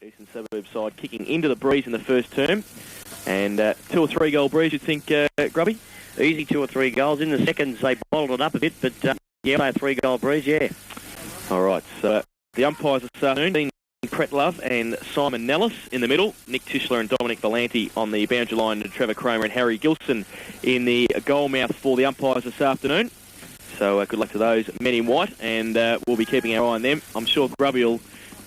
Eastern Suburbs side kicking into the breeze in the first term. And 2 or 3 goal breeze, you'd think, Grubby? Easy 2 or 3 goals. In the seconds, they bottled it up a bit, but yeah, 3 goal breeze, yeah. All right, so the umpires this afternoon, Dean Pretlove and Simon Nellis in the middle, Nick Tischler and Dominic Volanti on the boundary line, and Trevor Kramer and Harry Gilson in the goal mouth for the umpires this afternoon. So good luck to those men in white, and we'll be keeping our eye on them. I'm sure Grubby will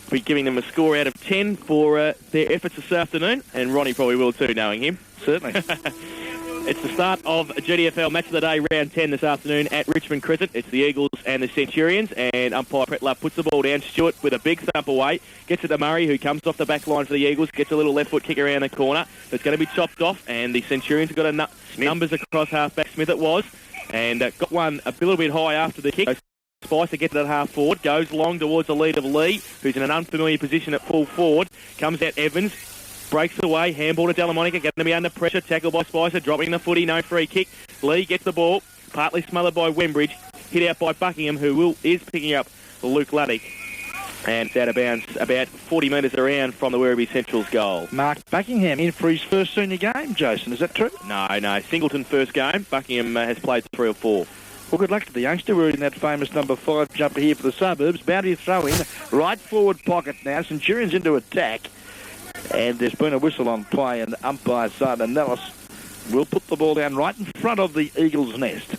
be giving them a score out of 10 for their efforts this afternoon, and Ronnie probably will too, knowing him. Certainly. It's the start of GDFL Match of the Day, round 10 this afternoon at Richmond Crescent. It's the Eagles and the Centurions, and umpire Brett Love puts the ball down. Stewart with a big thump away, gets it to Murray, who comes off the back line for the Eagles, gets a little left foot kick around the corner. It's going to be chopped off, and the Centurions have got numbers across half-back. Smith it was, and got one a little bit high after the kick. Spicer gets it at half forward, goes long towards the lead of Lee, who's in an unfamiliar position at full forward. Comes out Evans, breaks away, handball to Delamonica, going to be under pressure, tackled by Spicer, dropping the footy, no free kick. Lee gets the ball, partly smothered by Wembridge, hit out by Buckingham, who is picking up Luke Luddick. And it's out of bounds about 40 metres around from the Werribee Central's goal. Mark Buckingham in for his first senior game, Jason, is that true? No, Singleton first game. Buckingham has played 3 or 4. Well, good luck to the youngster. We're in that famous number 5 jumper here for the Suburbs. Boundary throw in, right forward pocket now. Centurions into attack. And there's been a whistle on play, and umpire Simon Nellis will put the ball down right in front of the Eagles' nest.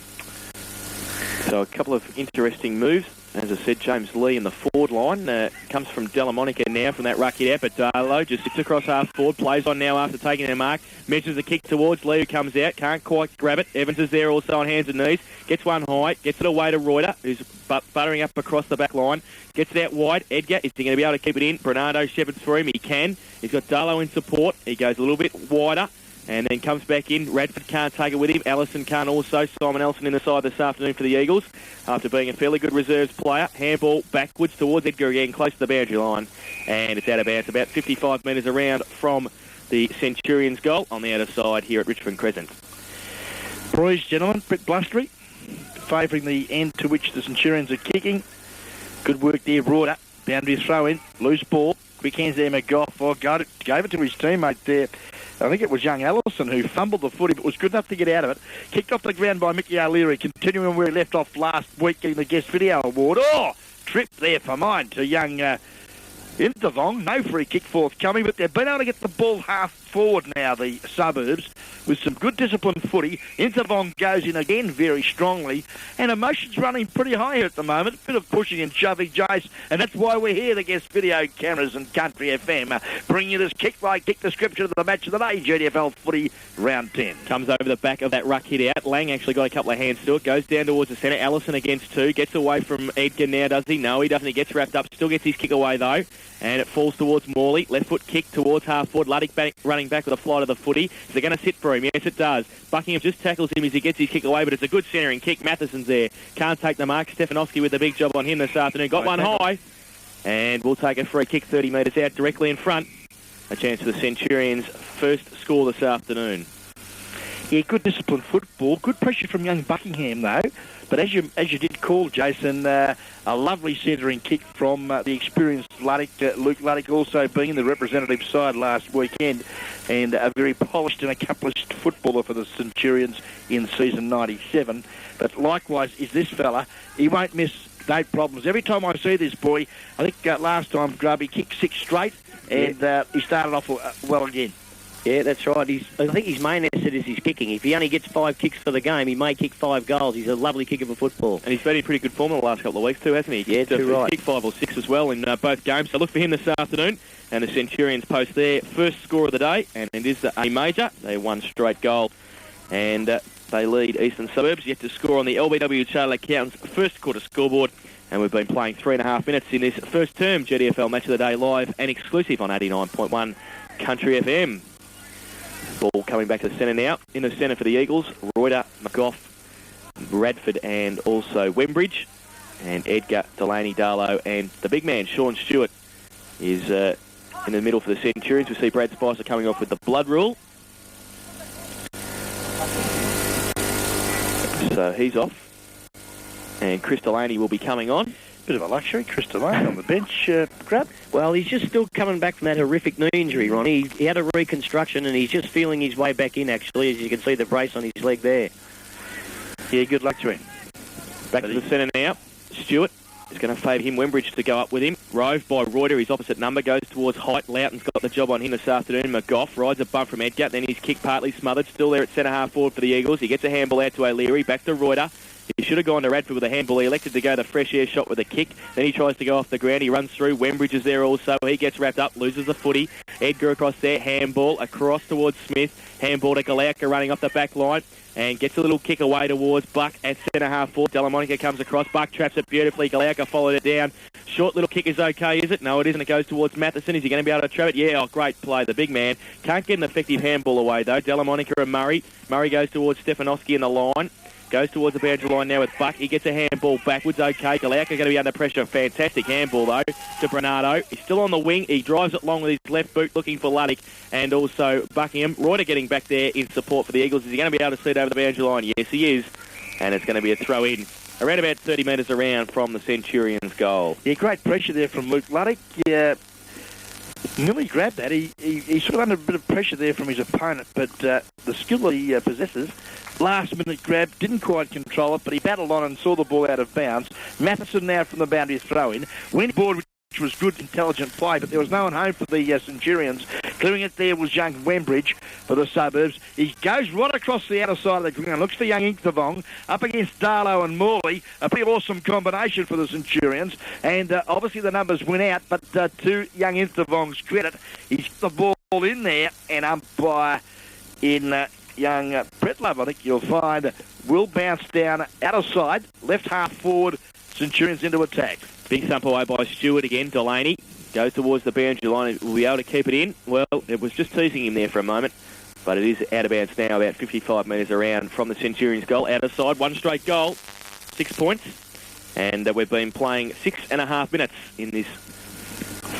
So a couple of interesting moves. As I said, James Lee in the forward line comes from Delamonica now from that ruck hit out, but Darlow just sits across half forward, plays on now after taking their mark, measures the kick towards Lee, who comes out, can't quite grab it. Evans is there also on hands and knees, gets one high, gets it away to Reuter, who's buttering up across the back line, gets it out wide. Edgar, is he going to be able to keep it in? Bernardo shepherds for him, he can. He's got Darlow in support, he goes a little bit wider, and then comes back in. Radford can't take it with him. Allison can't also. Simon Elson in the side this afternoon for the Eagles after being a fairly good reserves player. Handball backwards towards Edgar again, close to the boundary line. And it's out of bounds, about 55 metres around from the Centurions' goal on the outer side here at Richmond Crescent. Breeze, gentlemen, bit blustery, favouring the end to which the Centurions are kicking. Good work there, Reuter. Boundary throw in, loose ball. Quick hands there, McGough. Oh, gave it to his teammate there. I think it was young Allison who fumbled the footy, but was good enough to get out of it. Kicked off the ground by Mickey O'Leary, continuing where he left off last week in the Guest Video Award. Oh, trip there for mine to young Intervong. No free kick forthcoming, but they've been able to get the ball half forward now, the Suburbs, with some good disciplined footy. Intervong goes in again very strongly, and emotions running pretty high here at the moment. A bit of pushing and shoving, Jace, and that's why we're here, the Guest Video Cameras and Country FM, bringing you this kick-by-kick description of the match of the day, GDFL footy, round 10. Comes over the back of that ruck hit out. Lang actually got a couple of hands to it, goes down towards the centre. Allison against 2, gets away from Edgar now, does he? No, he doesn't. He gets wrapped up, still gets his kick away though, and it falls towards Morley. Left foot kick towards half forward. Luddick running back with a flight of the footy. Is it going to sit for him? Yes, it does. Buckingham just tackles him as he gets his kick away, but it's a good centering kick. Matheson's there. Can't take the mark. Stefanovski with a big job on him this afternoon. Got one high. And we'll take a free kick 30 metres out directly in front. A chance for the Centurions' first score this afternoon. Yeah, good disciplined football. Good pressure from young Buckingham, though. But as you did call, Jason, a lovely centering kick from the experienced Luddick, Luke Luddick, also being in the representative side last weekend, and a very polished and accomplished footballer for the Centurions in season 97. But likewise is this fella. He won't miss no problems. Every time I see this boy, I think last time Grubby kicked 6 straight, and he started off well again. Yeah, that's right. I think his main asset is his kicking. If he only gets 5 kicks for the game, he may kick 5 goals. He's a lovely kicker for football. And he's been in pretty good form in the last couple of weeks too, hasn't he? Yeah, too right. He's kicked 5 or 6 as well in both games. So look for him this afternoon. And the Centurions post their first score of the day, and it is a major. They won straight goal, and they lead Eastern Suburbs yet to score on the LBW Chartered Accountants' first quarter scoreboard. And we've been playing 3.5 minutes in this first term GDFL Match of the Day live and exclusive on 89.1 Country FM. Ball coming back to the centre now. In the centre for the Eagles, Reuter, McGough, Radford and also Wembridge. And Edgar, Delaney, Darlow and the big man, Sean Stewart, is in the middle for the Centurions. We see Brad Spicer coming off with the blood rule. So he's off. And Chris Delaney will be coming on. Bit of a luxury, Chris Delane on the bench, Grab. Well, he's just still coming back from that horrific knee injury, Ronnie. He had a reconstruction and he's just feeling his way back in, actually, as you can see the brace on his leg there. Yeah, good luck to him. Back to the centre now. Stewart is going to favour him. Wembridge to go up with him. Rove by Reuter, his opposite number, goes towards Height. Loughton's got the job on him this afternoon. McGough rides a bump from Edgar. Then he's kicked partly smothered. Still there at centre half forward for the Eagles. He gets a handball out to O'Leary. Back to Reuter. He should have gone to Radford with a handball. He elected to go the fresh air shot with a kick. Then he tries to go off the ground. He runs through. Wembridge is there also. He gets wrapped up, loses the footy. Edgar across there. Handball across towards Smith. Handball to Galauka running off the back line. And gets a little kick away towards Buck at centre half forward. Delamonica comes across. Buck traps it beautifully. Galauka followed it down. Short little kick is okay, is it? No, it isn't. It goes towards Matheson. Is he going to be able to trap it? Yeah, great play. The big man. Can't get an effective handball away, though. Delamonica and Murray. Murray goes towards Stefanowski in the line. Goes towards the boundary line now with Buck. He gets a handball backwards. Okay, Galauka going to be under pressure. Fantastic handball, though, to Bernardo. He's still on the wing. He drives it long with his left boot, looking for Luddick and also Buckingham. Reuter getting back there in support for the Eagles. Is he going to be able to see it over the boundary line? Yes, he is. And it's going to be a throw-in around about 30 metres around from the Centurions' goal. Yeah, great pressure there from Luke Luddick. Yeah, nearly grabbed that. He sort of under a bit of pressure there from his opponent, but the skill that he possesses, last-minute grab, didn't quite control it, but he battled on and saw the ball out of bounds. Matheson now from the boundary throw-in. Went forward, which was good, intelligent play, but there was no one home for the Centurions. Clearing it there was young Wembridge for the Suburbs. He goes right across the outer side of the ground, looks for young Inkthevong, up against Darlow and Morley. A pretty awesome combination for the Centurions, and obviously the numbers went out, but to young Inkthevong's credit, he's got the ball in there, and umpire in young Brett Love, I think you'll find, will bounce down out of side, left half forward, Centurions into attack. Big thump away by Stewart again. Delaney goes towards the boundary line. Will be able to keep it in. Well, it was just teasing him there for a moment, but it is out of bounds now, about 55 metres around from the Centurions' goal. Out of side, one straight goal, 6 points. And we've been playing 6.5 minutes in this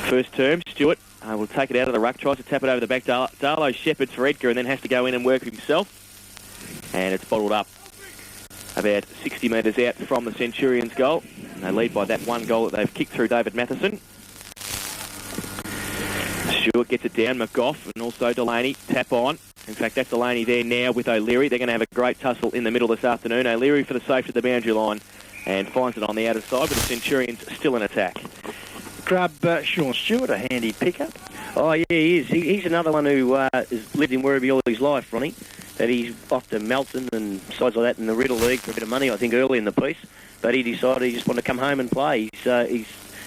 first term. Stewart will take it out of the ruck, tries to tap it over the back. Darlow shepherds for Edgar and then has to go in and work himself. And it's bottled up about 60 metres out from the Centurions' goal. And they lead by that one goal that they've kicked through David Matheson. Stewart gets it down. McGough and also Delaney tap on. In fact, that's Delaney there now with O'Leary. They're going to have a great tussle in the middle this afternoon. O'Leary for the safety of the boundary line and finds it on the outer side, but the Centurions still in attack. Grab Sean Stewart, a handy pickup. Oh, yeah, he is. He's another one who has lived in Werribee all his life, Ronnie. That he's off to Melton and sides like that in the Riddle League for a bit of money, I think, early in the piece. But he decided he just wanted to come home and play.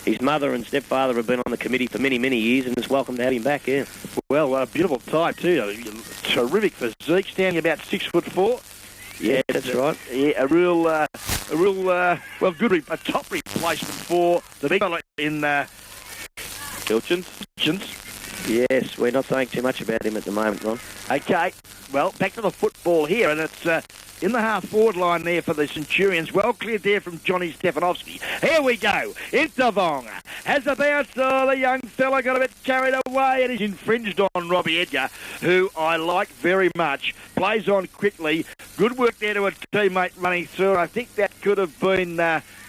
His mother and stepfather have been on the committee for many, many years, and it's welcome to have him back, yeah. Well, a beautiful type, too. Terrific physique, standing about 6'4". Yeah, that's right. Yeah, a top replacement for the big fella in Hilchens. Yes, we're not saying too much about him at the moment, Ron. Okay, well, back to the football here, and it's in the half-forward line there for the Centurions. Well cleared there from Johnny Stefanowski. Here we go. Inkthevong has a bounce. Oh, the young fella got a bit carried away, and he's infringed on Robbie Edgar, who I like very much. Plays on quickly. Good work there to a teammate running through. I think that could have been,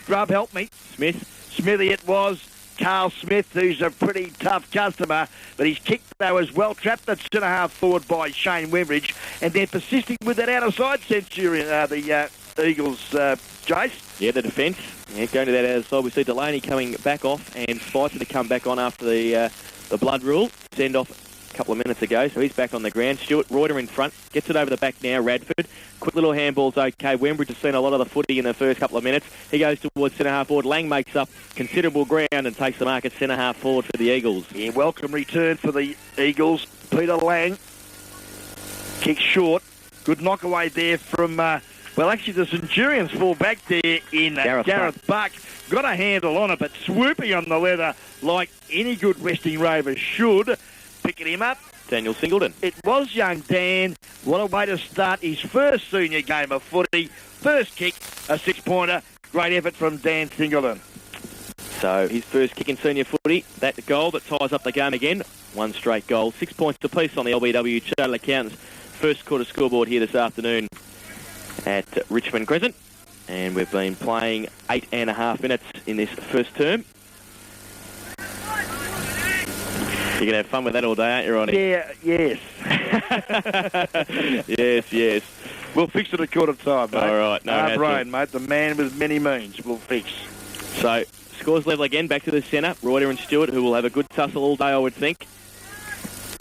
Grub, help me. Smithy it was. Carl Smith, who's a pretty tough customer, but his kick, though, is well trapped at centre half forward by Shane Wembridge, and they're persisting with that outside Centurion, the Eagles, Jace. Yeah, the defence. Yeah, going to that outside. We see Delaney coming back off and Spicer to come back on after the blood rule. Send off a couple of minutes ago, so he's back on the ground. Stewart, Reuter in front, gets it over the back now, Radford. Quick little handball's okay. Wembridge has seen a lot of the footy in the first couple of minutes. He goes towards centre half forward. Lang makes up considerable ground and takes the mark at centre half forward for the Eagles. Yeah, welcome return for the Eagles. Peter Lang kicks short. Good knock away there from, actually the Centurions fall back there in Gareth Buck. Got a handle on it, but swooping on the leather like any good resting rover should. Picking him up. Daniel Singleton. It was young Dan. What a way to start his first senior game of footy. First kick, a 6-pointer. Great effort from Dan Singleton. So his first kick in senior footy. That goal that ties up the game again. One straight goal. 6 points apiece on the LBW Chartered Accountants' first quarter scoreboard here this afternoon at Richmond Crescent. and we've been playing 8.5 minutes in this first term. You're going to have fun with that all day, aren't you, Ronnie? Yeah, yes. Yes. We'll fix it a quarter time, mate. All right. No, Brian, mate, the man with many means. We'll fix. So, scores level again, back to the centre. Reuter and Stewart, who will have a good tussle all day, I would think.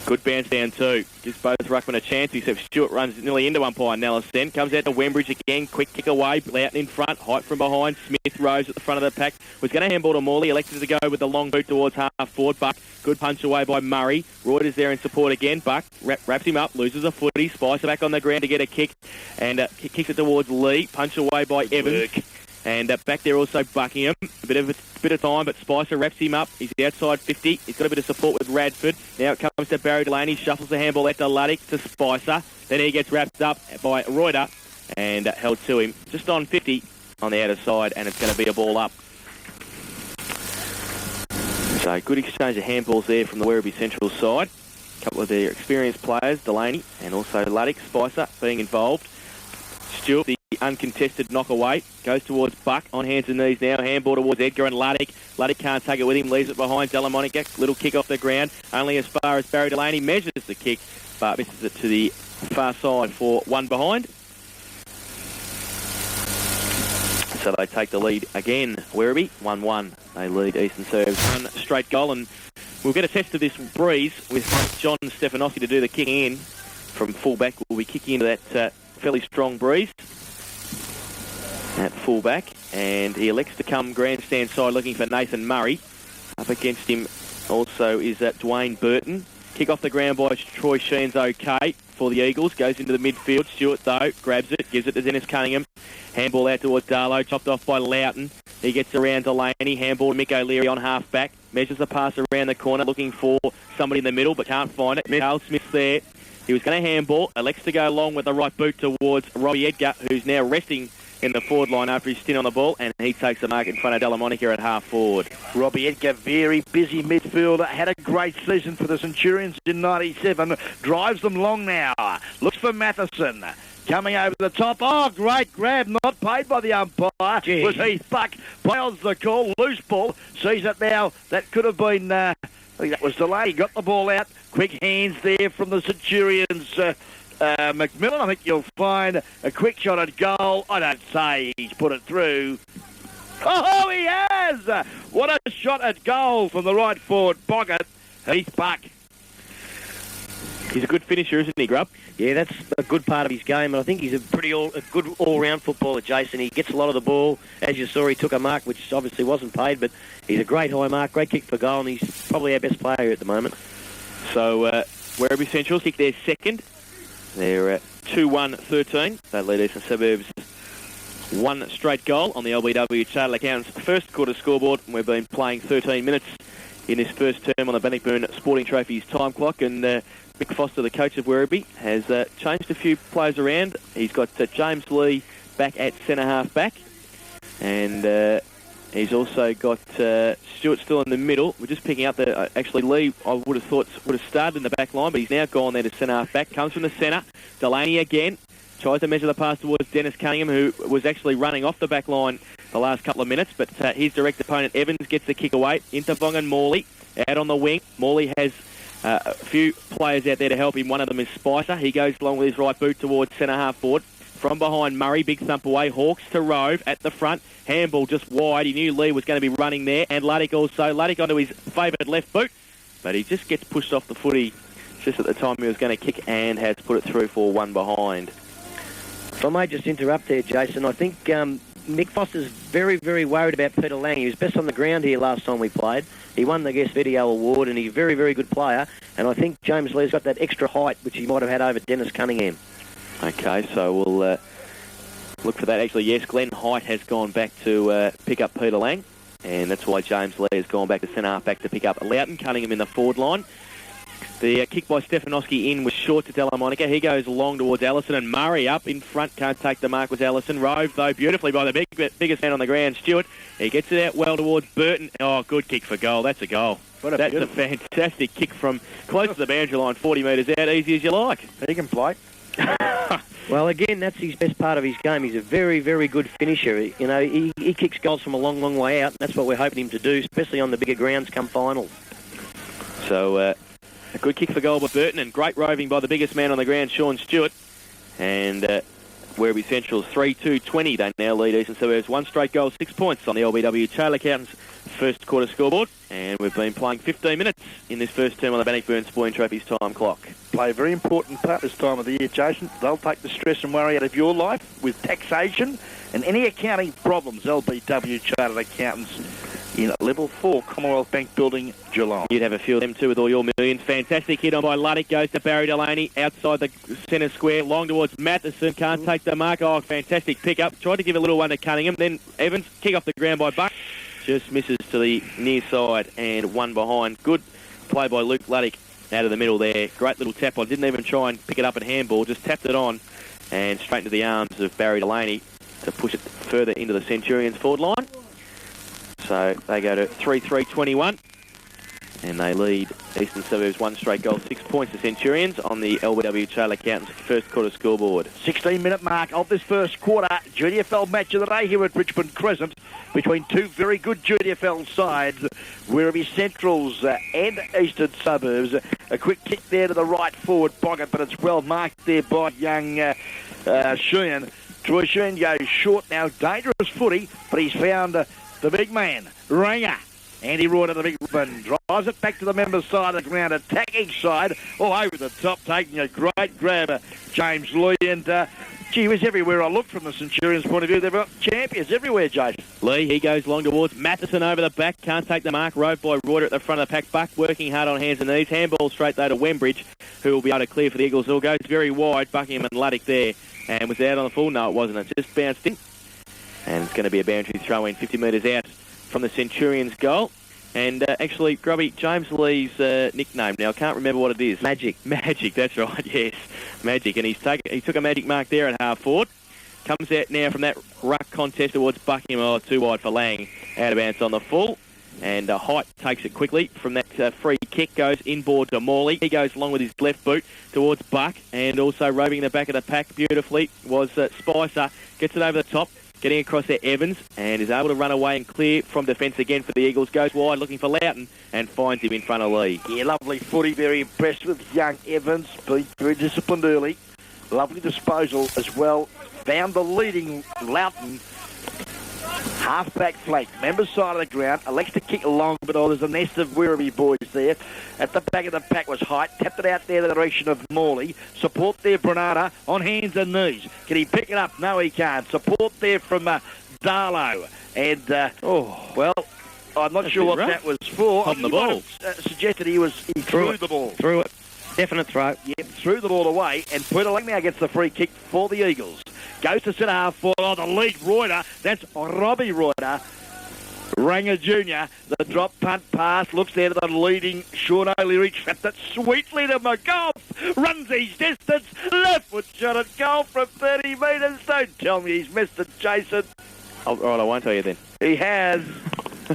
Good bounce down too. Gives both ruckmen a chance, except Stewart runs nearly into umpire Nellis then. Comes out to Wembridge again. Quick kick away. Loughton in front. Height from behind. Smith rose at the front of the pack. Was going to handball to Morley. Elected to go with the long boot towards half forward. Buck. Good punch away by Murray. Reuter's there in support again. Buck wraps him up. Loses a footy. Spicer back on the ground to get a kick. And kicks it towards Lee. Punch away by Evans. And back there also Buckingham. A bit of time, but Spicer wraps him up. He's outside 50. He's got a bit of support with Radford. Now it comes to Barry Delaney. Shuffles the handball out to Luddick to Spicer. Then he gets wrapped up by Reuter and held to him just on 50 on the outer side, and it's going to be a ball up. So good exchange of handballs there from the Werribee Central side. A couple of their experienced players, Delaney and also Luddick, Spicer being involved. Stewart, the uncontested knock away, goes towards Buck on hands and knees now. Handball towards Edgar and Luddick. Luddick can't take it with him, leaves it behind Delamonica. Little kick off the ground, only as far as Barry Delaney measures the kick, but misses it to the far side for one behind. So they take the lead again, Werribee, 1-1. They lead Eastern Serves one straight goal, and we'll get a test of this breeze with John Stefanowski to do the kicking in from full-back. We'll be kicking into that fairly strong breeze at full-back, and he elects to come grandstand side looking for Nathan Murray. Up against him also is Dwayne Burton. Kick off the ground by Troy Sheen's okay for the Eagles. Goes into the midfield. Stewart, though, grabs it, gives it to Dennis Cunningham. Handball out towards Darlow, chopped off by Loughton. He gets around Delaney. Handball to Mick O'Leary on half-back. Measures the pass around the corner, looking for somebody in the middle, but can't find it. Carl Smith's there. He was going to handball. Elects to go long with the right boot towards Robbie Edgar, who's now resting in the forward line after his stint on the ball, and he takes the mark in front of Delamonica at half forward. Robbie Edgar, very busy midfielder, had a great season for the Centurions in 97, drives them long now, looks for Matheson, coming over the top. Oh, great grab, not paid by the umpire. Gee. Was Heath Buck, bails the call, loose ball, sees it now, that could have been, I think that was Delaney, got the ball out, quick hands there from the Centurions. McMillan, I think you'll find a quick shot at goal. I don't say he's put it through. Oh, he has! What a shot at goal from the right forward pocket. Heath Buck. He's a good finisher, isn't he, Grub? Yeah, that's a good part of his game, and I think he's a good all-round footballer, Jason. He gets a lot of the ball. As you saw, he took a mark, which obviously wasn't paid, but he's a great high mark, great kick for goal, and he's probably our best player at the moment. So, Werribee Central kick their second. They're at 2-1-13. They lead Eastern Suburbs one straight goal on the LBW Chartered Accountants first quarter scoreboard. We've been playing 13 minutes in this first term on the Bannockburn Sporting Trophies time clock, and Mick Foster, the coach of Werribee, has changed a few players around. He's got James Lee back at centre-half back, and he's also got Stewart still in the middle. We're just picking up the... actually, Lee, I would have thought, would have started in the back line, but he's now gone there to centre-half back. Comes from the centre. Delaney again. Tries to measure the pass towards Dennis Cunningham, who was actually running off the back line the last couple of minutes, but his direct opponent, Evans, gets the kick away. Into Vong and Morley, out on the wing. Morley has a few players out there to help him. One of them is Spicer. He goes along with his right boot towards centre-half forward. From behind, Murray, big thump away. Hawks to Rove at the front. Handball just wide. He knew Lee was going to be running there. And Luddick also. Luddick onto his favoured left boot. But he just gets pushed off the footy just at the time he was going to kick, and has put it through for one behind. If I may just interrupt there, Jason, I think Mick Foster's very, very worried about Peter Lang. He was best on the ground here last time we played. He won the Guest Video Award, and he's a very, very good player. And I think James Lee's got that extra height, which he might have had over Dennis Cunningham. Okay, so we'll look for that. Actually, yes, Glenn Height has gone back to pick up Peter Lang, and that's why James Lee has gone back to centre-half back to pick up Loughton, Cunningham in the forward line. The kick by Stefanowski in was short to Delamonica. He goes long towards Allison, and Murray up in front. Can't take the mark, was Allison. Rove, though, beautifully by the biggest man on the ground, Stewart. He gets it out well towards Burton. Oh, good kick for goal. That's a goal. That's a fantastic kick from close to the boundary line, 40 metres out, easy as you like. He can play. Well, again, that's his best part of his game. He's a very, very good finisher. You know, he kicks goals from a long, long way out, and that's what we're hoping him to do, especially on the bigger grounds come finals. So, a good kick for goal by Burton, and great roving by the biggest man on the ground, Sean Stewart. And Werribee Central's 3-2-20. They now lead Eastern Suburbs 1 straight goal, 6 points on the LBW Taylor Accountants first quarter scoreboard. And we've been playing 15 minutes in this first term on the Bannockburn Sporting Trophies time clock. Play a very important part this time of the year, Jason. They'll take the stress and worry out of your life with taxation and any accounting problems. LBW Chartered Accountants in Level 4 Commonwealth Bank Building, Geelong. You'd have a few of them too with all your millions. Fantastic hit on by Luddick. Goes to Barry Delaney outside the centre square. Long towards Matheson. Can't take the mark. Oh, fantastic pick up. Tried to give a little one to Cunningham. Then Evans. Kick off the ground by Buck. Just misses to the near side and one behind. Good play by Luke Luddick out of the middle there. Great little tap on. Didn't even try and pick it up at handball. Just tapped it on and straight into the arms of Barry Delaney to push it further into the Centurions forward line. So they go to 3-3-21 and they lead Eastern Suburbs 1 straight goal, 6 points to Centurions on the LBW Taylor Accountants first quarter scoreboard. 16-minute mark of this first quarter. GDFL match of the day here at Richmond Crescent between two very good GDFL sides, Werribee Centrals and Eastern Suburbs. A quick kick there to the right forward pocket, but it's well marked there by young Sheehan. Troy Sheehan goes short now, dangerous footy, but he's found the big man, Ranger. Andy Roy to the big one, drives it back to the members' side of the ground, attacking side, all over the top, taking a great grab, James Lee, and gee whiz, everywhere I look from the Centurions' point of view, they've got champions everywhere, Jason. Lee, he goes long towards Matheson over the back, can't take the mark, rode by Reuter at the front of the pack, Buck working hard on hands and knees, handball straight though to Wembridge, who will be able to clear for the Eagles. It all goes very wide, Buckingham and Luddick there, and was out on the full, no it wasn't, it just bounced in. And it's going to be a boundary throw in 50 metres out from the Centurions' goal. And actually, Grubby, James Lee's nickname now, I can't remember what it is. Magic. Magic, that's right, yes. Magic. And he took a magic mark there at half forward. Comes out now from that ruck contest towards Buckingham. Oh, too wide for Lang. Out of bounds on the full. And Height takes it quickly from that free kick, goes inboard to Morley. He goes along with his left boot towards Buck. And also roving in the back of the pack beautifully was Spicer. Gets it over the top. Getting across there, Evans, and is able to run away and clear from defence again for the Eagles. Goes wide looking for Loughton and finds him in front of Lee. Yeah, lovely footy. Very impressed with young Evans. Being very disciplined early. Lovely disposal as well. Found the leading Loughton. Half-back flank. Members side of the ground. Elects to kick along, but there's a nest of Werribee boys there. At the back of the pack was Height. Tapped it out there to the direction of Morley. Support there, Bernarda, on hands and knees. Can he pick it up? No, he can't. Support there from Darlow. And, well, I'm not sure what that was for. On the ball. Suggested he threw the ball. Threw it. Definite throw. Yep, threw the ball away, and Peter Lang now gets the free kick for the Eagles. Goes to centre half forward. Oh, the lead Reuter. That's Robbie Reuter. Ranger Jr. The drop punt pass. Looks there to the leading Sean O'Leary. Trapped it sweetly to McGough. Runs his distance. Left foot shot at goal from 30 metres. Don't tell me he's missed it, Jason. All right, I won't tell you then. He has.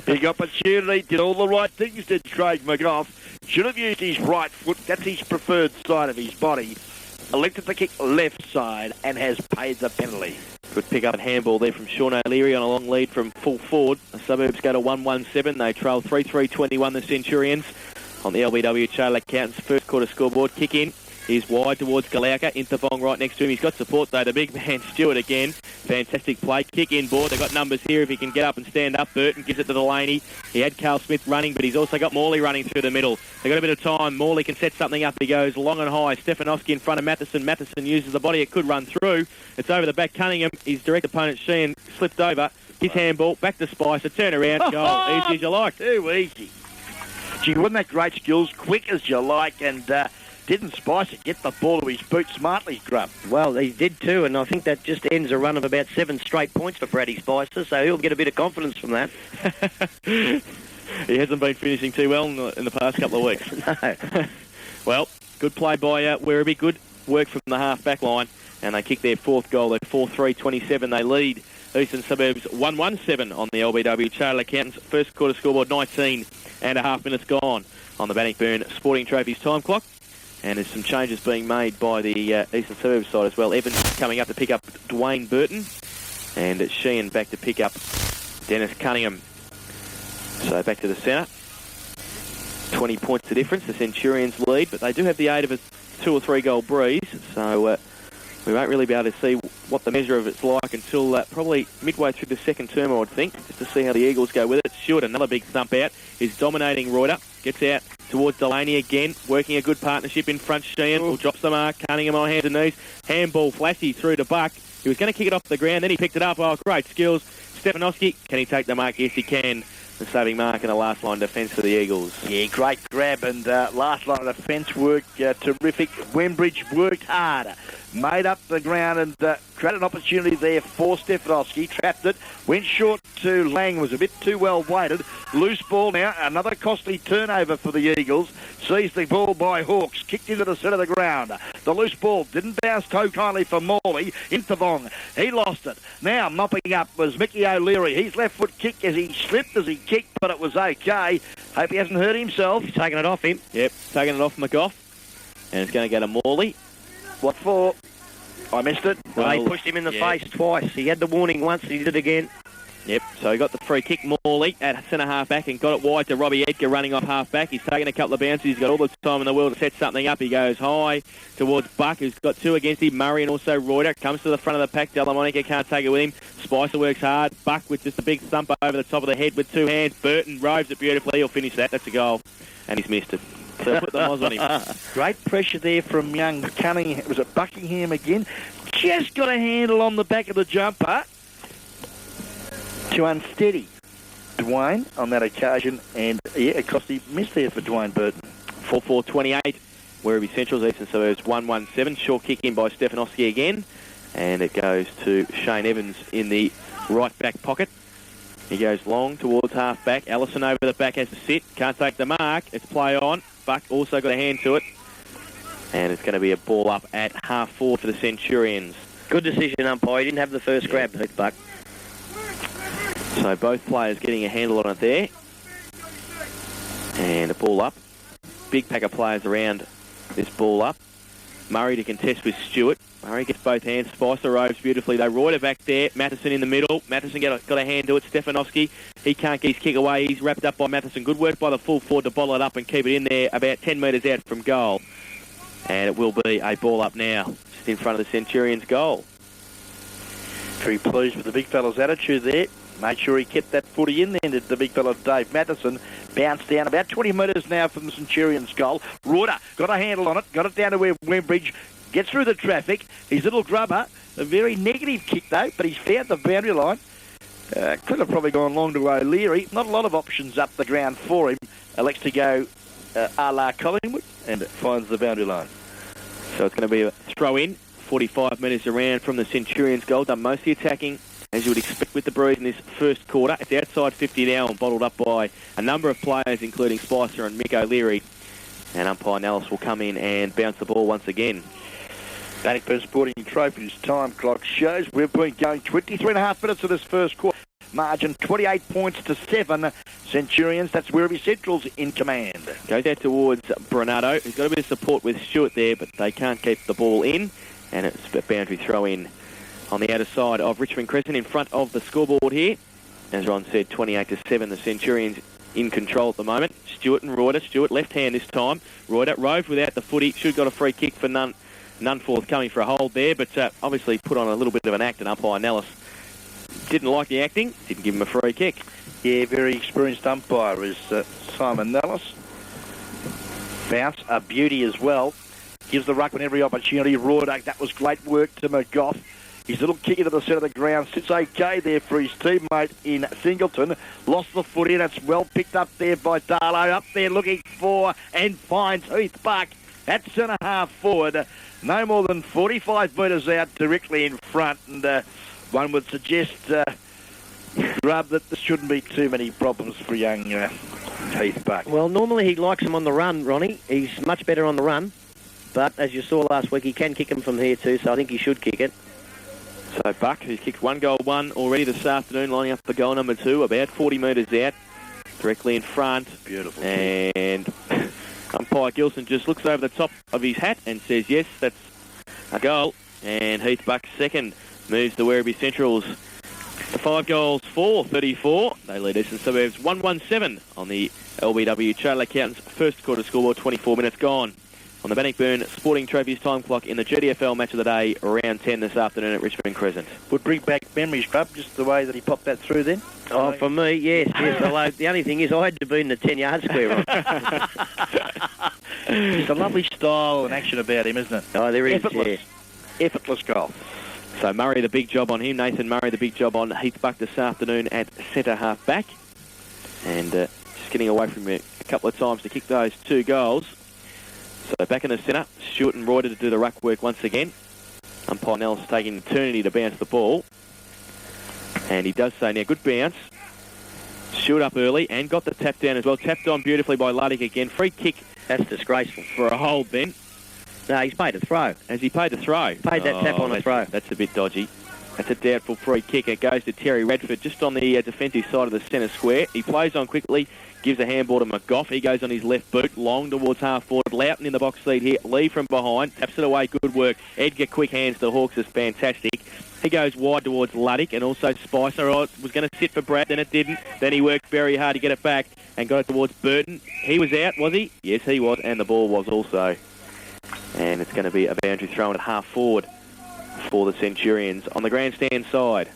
Big opportunity. Did all the right things, did Craig McGough. Should have used his right foot. That's his preferred side of his body. Elected to kick left side and has paid the penalty. Good pick up and handball there from Sean O'Leary on a long lead from full forward. The Suburbs go to 1-1-7. They trail 3-3-21 the Centurions on the LBW Taylor Accountants first quarter scoreboard. Kick in. He's wide towards Galauka. Intervong right next to him. He's got support though. The big man Stewart again. Fantastic play. Kick in board. They've got numbers here if he can get up and stand up. Burton gives it to Delaney. He had Carl Smith running, but he's also got Morley running through the middle. They've got a bit of time. Morley can set something up. He goes long and high. Stefanowski in front of Matheson. Matheson uses the body. It could run through. It's over the back. Cunningham. His direct opponent, Sheehan, slipped over. His handball. Back to Spicer. Turn around. Goal. Easy as you like. Too easy. Gee, wasn't that great skills? Quick as you like, and didn't Spicer get the ball to his boot smartly, Grub? Well, he did too, and I think that just ends a run of about 7 straight points for Braddy Spicer, so he'll get a bit of confidence from that. He hasn't been finishing too well in the past couple of weeks. No. Well, good play by Werribee. Good work from the half-back line, and they kick their fourth goal. They're 4-3-27. They lead Eastern Suburbs 1-1-7 on the LBW Taylor Accountants first quarter scoreboard. 19 and a half minutes gone on the Bannockburn Sporting Trophies time clock. And there's some changes being made by the Eastern Suburbs side as well. Evans coming up to pick up Dwayne Burton. And Sheehan back to pick up Dennis Cunningham. So back to the centre. 20 points the difference. The Centurions lead, but they do have the aid of a 2 or 3 goal breeze. So we won't really be able to see what the measure of it's like until probably midway through the second term, I would think, just to see how the Eagles go with it. Stewart, another big thump out, is dominating Reuter. Gets out towards Delaney again, working a good partnership in front. Sheehan will drop the mark. Cunningham on hands and knees. Handball flashy through to Buck. He was going to kick it off the ground, then he picked it up. Oh, great skills. Stefanowski, can he take the mark? Yes, he can. The saving mark in the last line defence for the Eagles. Yeah, great grab and last line of defence work, terrific. Wembridge worked hard, made up the ground and created an opportunity there for Stefanowski. Trapped it, went short to Lang, was a bit too well weighted. Loose ball now, another costly turnover for the Eagles. Sees the ball by Hawks, kicked into the centre of the ground. The loose ball didn't bounce too kindly for Morley. Into Vong, he lost it. Now mopping up was Mickey O'Leary. His left foot kick as he slipped as he kicked, but it was okay. Hope he hasn't hurt himself. He's taking it off him. Yep, taking it off McGough. And it's going to go to Morley. What for? I missed it. Well, he pushed him in the face twice. He had the warning once and he did it again. Yep, so he got the free kick, Morley, at centre half-back and got it wide to Robbie Edgar running off half-back. He's taken a couple of bounces. He's got all the time in the world to set something up. He goes high towards Buck, who's got 2 against him. Murray and also Reuter. Comes to the front of the pack. Delamonica can't take it with him. Spicer works hard. Buck with just a big thump over the top of the head with 2 hands. Burton roves it beautifully. He'll finish that. That's a goal. And he's missed it. So put the moz on him. Great pressure there from young Cunningham. Was it Buckingham again? Just got a handle on the back of the jumper to unsteady Dwayne on that occasion, and yeah, a costly miss there for Dwayne Burton. 4-4-28, Werribee Central's Eastern Suburbs 1-1-7. Short kick in by Stefanowski again, and it goes to Shane Evans in the right back pocket. He goes long towards half back. Allison over the back has to sit, can't take the mark. It's play on. Buck also got a hand to it, and it's going to be a ball up at half forward for the Centurions. Good decision, umpire. He didn't have the first grab, Buck. So both players getting a handle on it there. And a ball up. Big pack of players around this ball up. Murray to contest with Stewart. Murray gets both hands. Spicer roves beautifully. They Reuter back there. Matheson in the middle. Matheson got a hand to it. Stefanowski, he can't get his kick away. He's wrapped up by Matheson. Good work by the full forward to bottle it up and keep it in there about 10 metres out from goal. And it will be a ball up now, just in front of the Centurions' goal. Very pleased with the big fella's attitude there. Made sure he kept that footy in there, the big fella Dave Matheson. Bounced down about 20 metres now from the Centurions' goal. Reuter got a handle on it, got it down to where Wembridge gets through the traffic. His little grubber, a very negative kick though, but he's found the boundary line. Could have probably gone long to O'Leary. Not a lot of options up the ground for him. Elects to go a la Collingwood and finds the boundary line. So it's going to be a throw-in, 45 metres around from the Centurions' goal. Done most of the attacking, as you would expect with the Breeze in this first quarter. It's outside 50 now and bottled up by a number of players, including Spicer and Mick O'Leary. And umpire Nellis will come in and bounce the ball once again. Bannockburn Sporting Trophy's time clock shows we've been going 23.5 minutes of this first quarter. Margin 28 points to 7. Centurions, that's Werribee Central's in command. Goes out towards Bernardo, who's got a bit of support with Stewart there, but they can't keep the ball in. And it's a boundary throw in on the outer side of Richmond Crescent in front of the scoreboard here. As Ron said, 28-7, the Centurions in control at the moment. Stewart and Reuter. Stewart left hand this time. Reuter roved without the footy. Should have got a free kick for none forthcoming for a hold there, but obviously put on a little bit of an act, and umpire Nellis didn't like the acting, didn't give him a free kick. Yeah, very experienced umpire is Simon Nellis. Bounce, a beauty as well. Gives the ruckman every opportunity. Reuter, that was great work to McGough. His little kick into the centre of the ground sits okay there for his teammate in Singleton. Lost the footy, and it's well picked up there by Darlow. Up there looking for and finds Heath Buck at centre half forward. No more than 45 metres out directly in front, and one would suggest, Grub, that there shouldn't be too many problems for young Heath Buck. Well, normally he likes him on the run, Ronnie. He's much better on the run. But as you saw last week, he can kick him from here too, so I think he should kick it. So Buck, who's kicked 1 goal 1 already this afternoon, lining up for goal number 2, about 40 metres out, directly in front. Beautiful. And Umpire Gilson just looks over the top of his hat and says, yes, that's a goal. And Heath Buck's second moves the Werribee Centrals to 5 goals for 34. They lead Eastern Suburbs 1-1-7 on the LBW Charter Accountants first quarter scoreboard, 24 minutes gone. On the Bannockburn Sporting Trophies time clock in the GDFL match of the day, round 10 this afternoon at Richmond Crescent. Would bring back memories, Bub, just the way that he popped that through then. Oh, for me, yes. Although the only thing is I had to be in the 10-yard square. Just a lovely style and action about him, isn't it? Oh, there is, effortless. Effortless goal. So Murray, the big job on him. Nathan Murray, the big job on Heath Buck this afternoon at centre half back. And just getting away from him a couple of times to kick those 2 goals. So back in the centre, Stewart and Reuter to do the ruck work once again. Umpire Nell's taking eternity to bounce the ball. And he does so now. Good bounce. Stewart up early and got the tap down as well. Tapped on beautifully by Luddick again. Free kick. That's disgraceful. For a hold then. No, he's paid a throw. Has he paid the throw? Paid that tap on a throw. That's a bit dodgy. That's a doubtful free kick. It goes to Terry Radford just on the defensive side of the centre square. He plays on quickly, gives a handball to McGough. He goes on his left boot, long towards half forward. Loughton in the box seat here. Lee from behind, taps it away. Good work. Edgar, quick hands. The Hawks is fantastic. He goes wide towards Luddick and also Spicer. Oh, it was going to sit for Brad, then it didn't. Then he worked very hard to get it back and got it towards Burton. He was out, was he? Yes, he was, and the ball was also. And it's going to be a boundary thrown at half forward for the Centurions on the grandstand side.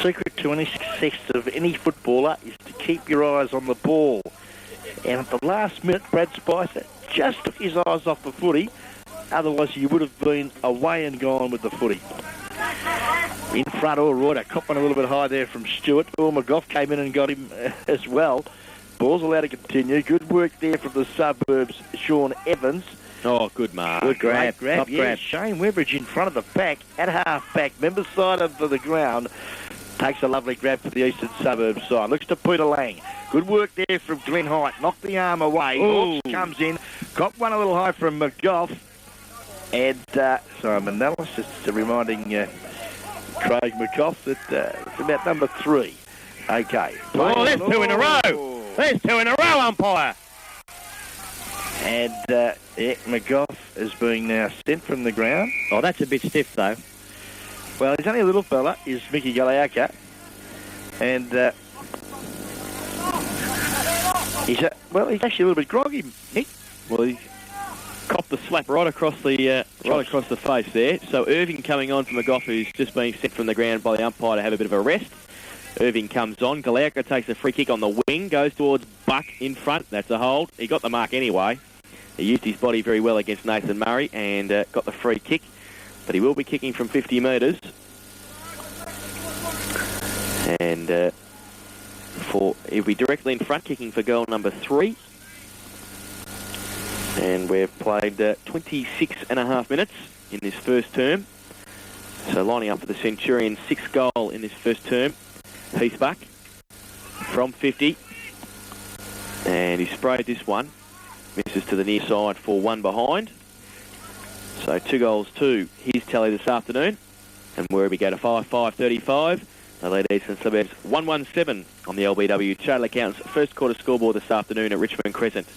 Secret to any success of any footballer is to keep your eyes on the ball. And at the last minute, Brad Spicer just took his eyes off the footy. Otherwise, he would have been away and gone with the footy. In front, all right. Cop one a little bit high there from Stewart. McGough came in and got him as well. Ball's allowed to continue. Good work there from the suburbs, Sean Evans. Oh, good mark. Good grab. Top grab. Shane Weberidge in front of the pack at half back. Member side of the ground. Takes a lovely grab for the eastern suburbs side. Looks to Peter Lang. Good work there from Glenn Height. Knocked the arm away. Hawks comes in. Got one a little high from McGough. And, sorry, I'm analysis reminding Craig McGough that it's about number 3. Okay. Oh, there's 2 in a row. There's 2 in a row, umpire. And McGough is being now sent from the ground. Oh, that's a bit stiff, though. Well, he's only a little fella, is Mickey Galeaka. And he's actually a little bit groggy, Nick. Well, he copped the slap right across the face there. So Irving coming on from McGough, who's just being sent from the ground by the umpire to have a bit of a rest. Irving comes on. Galeaka takes a free kick on the wing, goes towards Buck in front. That's a hold. He got the mark anyway. He used his body very well against Nathan Murray and got the free kick. But he will be kicking from 50 metres. And he'll be directly in front, kicking for goal number 3. And we've played 26 and a half minutes in this first term. So lining up for the Centurions' 6th goal in this first term. Heath Buck from 50. And he sprayed this one. Misses to the near side for 1 behind. So 2 goals to his tally this afternoon. And Werribee go to 5-5-35. They lead Eastern Suburbs 1-1-7 on the LBW Charter Accountants first quarter scoreboard this afternoon at Richmond Crescent.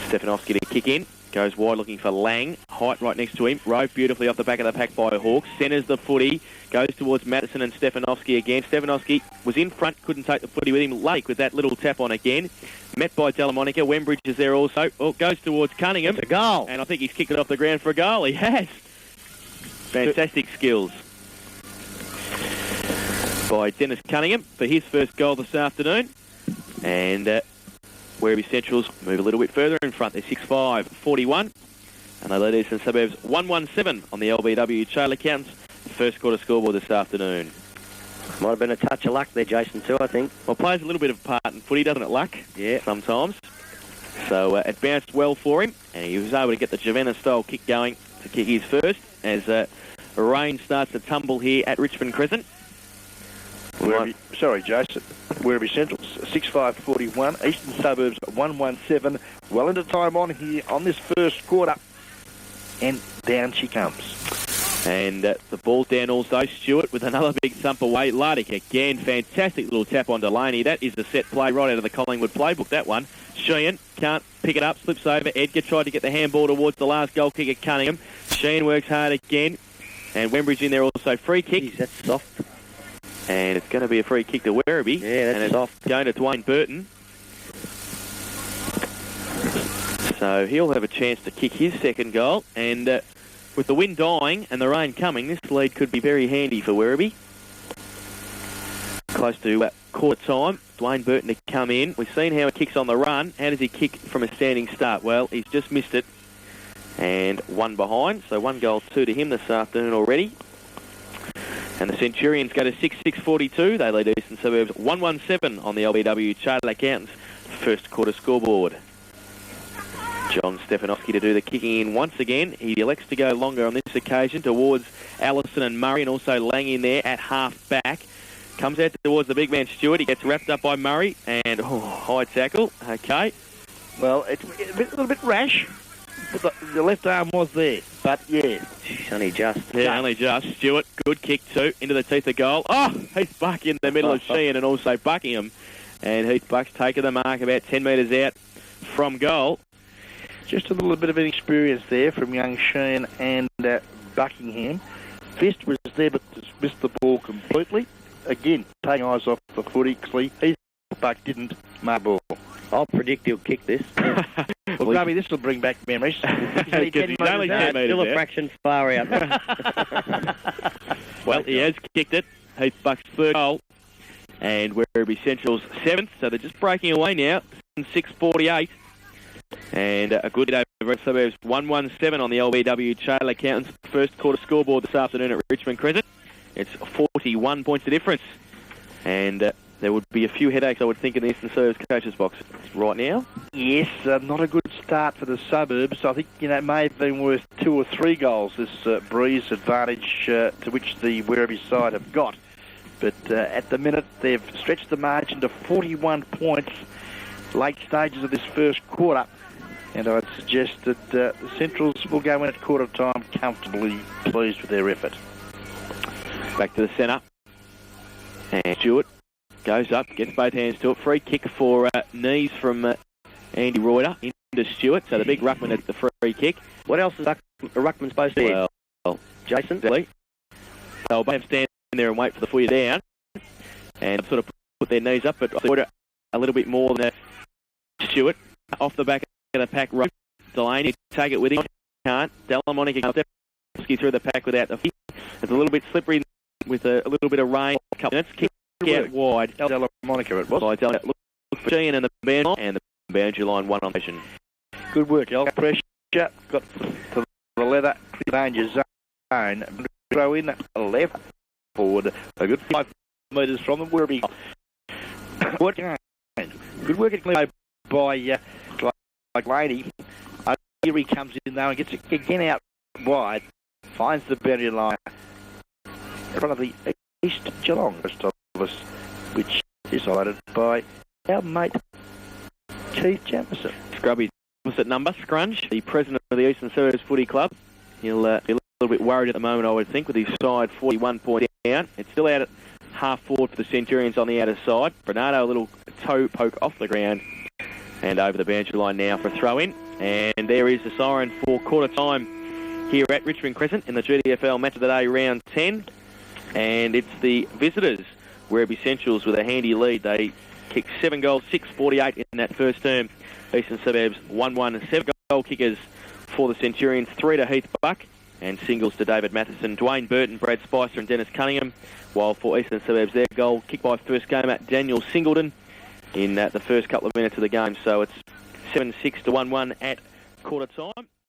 Stefanovski to kick in. Goes wide looking for Lang. Height right next to him. Rove beautifully off the back of the pack by Hawks. Centres the footy. Goes towards Madison and Stefanovski again. Stefanovski was in front. Couldn't take the footy with him. Lake with that little tap on again. Met by Delamonica. Wembridge is there also. Oh, goes towards Cunningham. It's a goal. And I think he's kicked it off the ground for a goal. He has. Fantastic skills by Dennis Cunningham for his first goal this afternoon. And Werribee Centrals move a little bit further in front. They're 6-5-41. And they lead Eastern Suburbs 1-1-7 on the LBW Charter Accountants first quarter scoreboard this afternoon. Might have been a touch of luck there, Jason, too, I think. Well, plays a little bit of part in footy, doesn't it, luck? Yeah. Sometimes. So it bounced well for him, and he was able to get the Javanna-style kick going to kick his first as rain starts to tumble here at Richmond Crescent. Sorry, Jason. Werribee Centrals 6-5-41. Eastern Suburbs 1-1-7. Well into time on here on this first quarter. And down she comes. And the ball's down also. Stewart with another big thump away. Lardick again. Fantastic little tap on Delaney. That is the set play right out of the Collingwood playbook, that one. Sheehan can't pick it up. Slips over. Edgar tried to get the handball towards the last goal kicker, Cunningham. Sheehan works hard again. And Wembridge in there also. Free kick. Jeez, that's soft. And it's going to be a free kick to Werribee. Yeah, that's soft. Going to Dwayne Burton. So he'll have a chance to kick his second goal. And with the wind dying and the rain coming, this lead could be very handy for Werribee. Close to quarter time. Dwayne Burton to come in. We've seen how he kicks on the run. How does he kick from a standing start? Well, he's just missed it. And one behind. So 1 goal, 2 to him this afternoon already. And the Centurions go to 6-6-42. They lead Eastern Suburbs 1-1-7 on the LBW Chartered Accountants first quarter scoreboard. John Stefanowski to do the kicking in once again. He elects to go longer on this occasion towards Allison and Murray, and also Lang in there at half back. Comes out towards the big man Stewart. He gets wrapped up by Murray, and high tackle. Okay. Well, it's a little bit rash, but the left arm was there. But yeah, only just. Yeah, only just. Stewart, good kick too, into the teeth of goal. Oh, Heath Buck in the middle of Sheehan and also Buckingham. And Heath Buck's taken the mark about 10 metres out from goal. Just a little bit of inexperience there from young Sheehan and Buckingham. Fist was there but just missed the ball completely. Again, taking eyes off the footy. Heath Buck didn't mark the ball. I'll predict he'll kick this. Well, Grubby, this will bring back memories. He's only 10 metres still a fraction far out. Well, he has kicked it. Heath Buck's third goal. And Werribee Central's 7th. So they're just breaking away now. 6:48. And a good hit over Suburbs 1-1-7 on the LBW Chartered Accountants first quarter scoreboard this afternoon at Richmond Crescent. It's 41 points of difference. And there would be a few headaches, I would think, in the Eastern Suburbs coaches box right now. Yes, not a good start for the Suburbs. I think, it may have been worth 2 or 3 goals, this breeze advantage to which the Werribee side have got. But at the minute, they've stretched the margin to 41 points, late stages of this first quarter. And I'd suggest that the Centrals will go in at quarter time comfortably pleased with their effort. Back to the centre. And Stewart goes up, gets both hands to it. Free kick for knees from Andy Reuter into Stewart. So the big ruckman at the free kick. What else is a ruckman supposed to do? Well, Jason? Exactly. They'll both stand there and wait for the footy down. And sort of put their knees up, but Reuter a little bit more than Stewart. Off the back of the pack, right. Delaney take it with him. Can't. Delamonica comes through the pack without the feet. It's a little bit slippery with a little bit of rain. A couple minutes. Kick out wide. Delamonica it was. Look for Sheehan and the boundary line one on mission. Good work, El. Pressure. Got to the leather. Danger zone. Throw in left forward. A good 5 metres from the Werribee. What game? Good work at Cleo by Lady. Here he comes in though and gets it again out wide. Finds the boundary line in front of the East Geelong rest of us, which is highlighted by our mate Keith Jamison. Scrubby's opposite number, Scrunch, the president of the Eastern Suburbs Footy Club. He'll be a little bit worried at the moment, I would think, with his side 41 points down. It's still out at half forward for the Centurions on the outer side. Bernardo, a little toe poke off the ground and over the boundary line now for a throw-in. And there is the siren for quarter time here at Richmond Crescent in the GDFL Match of the Day round 10. And it's the visitors, Werribee Centrals, with a handy lead. They kicked 7 goals, 6:48 in that first term. Eastern Suburbs 1-1, 7 goal kickers for the Centurions, 3 to Heath Buck and singles to David Matheson, Dwayne Burton, Brad Spicer and Dennis Cunningham. While for Eastern Suburbs, their goal kicked by first gamer Daniel Singleton in the first couple of minutes of the game. So it's 7-6 to 1-1 at quarter time.